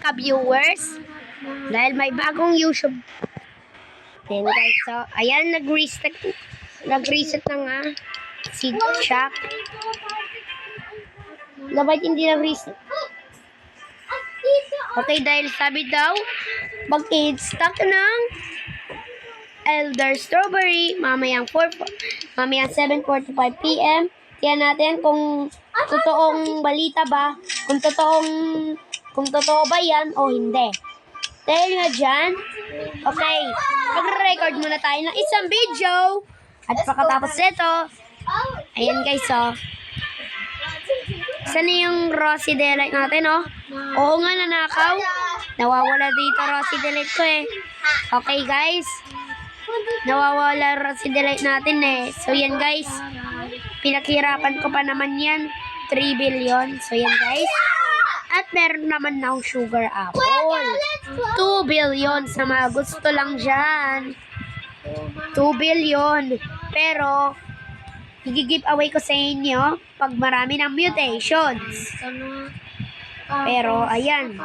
ka-viewers. Dahil may bagong YouTube. Ayan guys, so, ayan, nag-reset na nga si Chuck. Dapat hindi nag-reset. Okay, dahil sabi daw, mag-instack ng Elder Strawberry mamayang 7:45 PM. Tiyan natin kung totoong balita ba, kung totoo ba yan o hindi. Dahil nga dyan, okay, mag-record muna tayo ng isang video. At pagkatapos nito, ayan guys, oh. Saan yung Rosy Delight natin, oh? Oo nga, nanakaw. Nawawala dito Rosy Delight ko, eh. Okay, guys. Nawawala Rosy Delight natin, eh. So, yan, guys. Pinaghirapan ko pa naman yan. 3 billion. So, yan, guys. At meron naman na sugar apple. 2 billion sa mga gusto lang dyan. 2 billion. Pero, i-give away ko sa inyo pag marami ng mutations. Pero, ayan.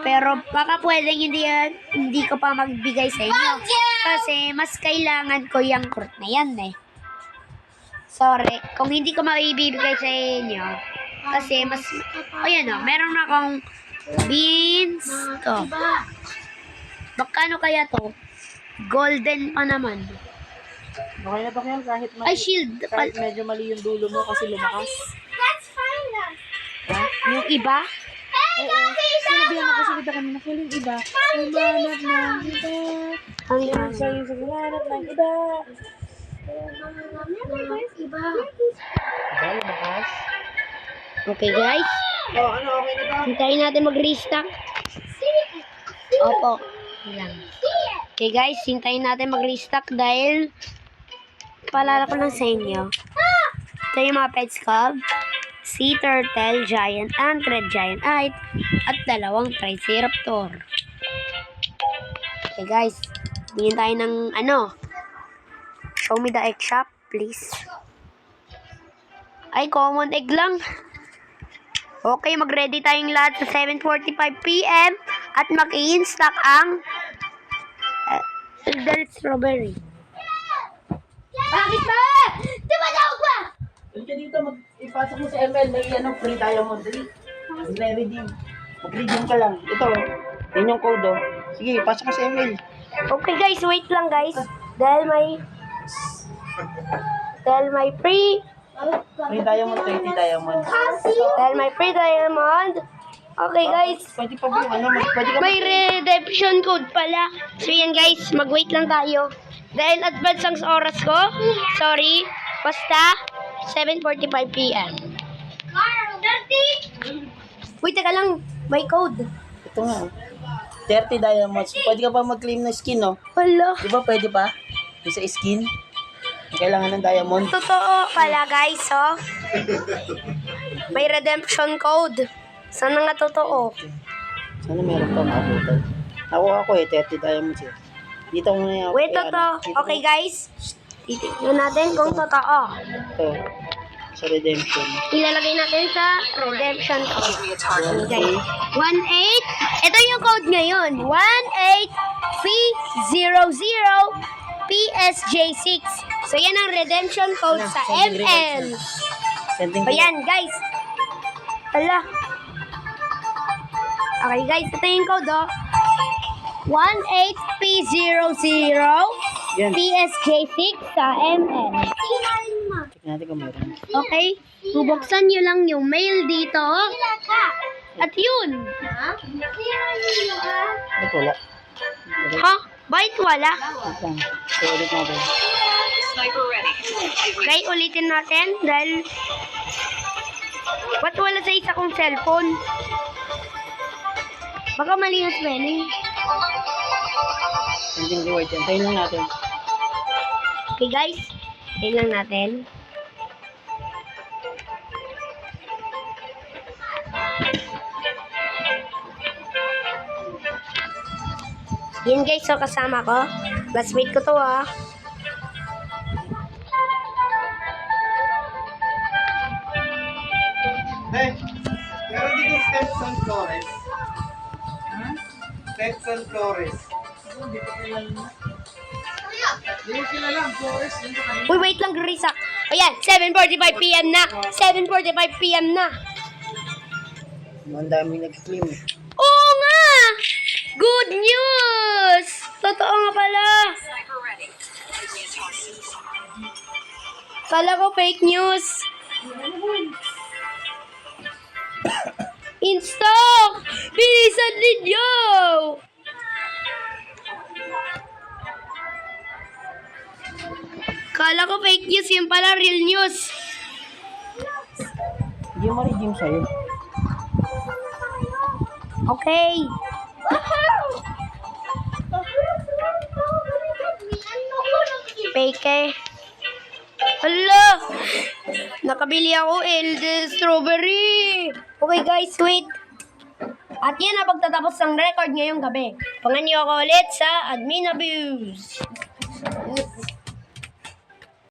Pero, baka pwedeng hindi ko pa magbigay sa inyo. Kasi, mas kailangan ko yung fruit na yan, eh. Sorry. Kung hindi ko maibibigay sa inyo, kasi mas, ayan o, meron akong beans. To. Bakano kaya to? Golden pa naman. Okay na ba yan kahit Ay, shield. kahit medyo mali yung dulo mo kasi lumakas? Ha? Yung iba? Sinabihan mo kasi kita kanina ko yung iba. Humanap ng iba. Ang iba. Sa'yo sa humanap ng iba. Diba, lumakas? Okay, guys. Oh, ano, okay na ba? Hintayin natin mag-restock. Opo. Yan. Okay, guys. Hintayin natin mag-restock dahil paalala ko lang sa inyo. Ito yung mga pets ko. Sea turtle, giant ant, red giant ant, at 2 triceraptor. Okay, guys. Bigyan tayo ng ano. Show me the egg shop, please. Ay, common egg lang. Okay, mag-ready tayong lahat sa 7:45 PM at mag-i-instack ang Elder Strawberry. Bakit ba? Di ba daw ba? Dito dito, ipasok mo sa ML, may ano, free diamond. Dali. Mag-redeem. Mag-redeem ka lang. Ito, yun yung code, oh. Sige, ipasok mo sa ML. Okay guys, wait lang guys. Dahil may free Free diamond, 20 diamond. Dahil may free diamond. Okay guys, Pwede pa ba yung ano, pwede ka may redemption code pala. So yan guys, mag-wait lang tayo. Dahil advance ang oras ko. Sorry. Basta 7:45 PM. Wait, teka lang. May code. Ito nga, 30 diamonds. Pwede ka pa mag-claim na skin, no? Wala. Di ba pwede pa? Yung sa skin? Kailangan ng diamond. Totoo pala guys, oh. May redemption code. Sana nga totoo. Sana meron pa makabutan. Ako 30 diamonds eh. Dito ko na yan. Wait, totoo. Okay guys. Titignan natin kung totoo. Ito. Sa redemption. Ilalagay natin sa redemption code. Okay. 18. Ito yung code ngayon. 18P00PSJ6. So, yan ang redemption code sa ML. Sending So, yan, guys. Hala. Okay, guys. Ito yung code, oh. 18P00PSJ6 sa ML. Check natin kung meron. Okay? Bubuksan nyo lang yung mail dito. At yun. Ba't wala? Ha? Bakit wala? Wait lang. So, ulit natin. Okay, ulitin natin dahil ba't wala sa isa kong cellphone? Baka mali yung spelling. Sending reward yan. Tayo lang natin. Okay guys, tayo lang natin. Yan guys, so kasama ko. Classmate ko to ah. Hey, meron dito steps Flores. Quetzal Flores. Hindi ko kilala. Hindi ko kilala ang Flores. Uy, wait lang, Grisa. Ayan, 7:45 p.m. na. 7:45 p.m. na. Ang daming nag-claim eh. Oo nga! Good news! Totoo nga pala. Kala ko fake news. In stock! Bilisan ninyo! Kala ko fake news, yun pala real news. Hindi mo redeem sa'yo. Okay. Fake eh. Hala! Nakabili ako strawberry. Okay guys, wait. At yan ang pagtatapos ng record ngayong gabi. Pangan niyo ako ulit sa Admin Abuse.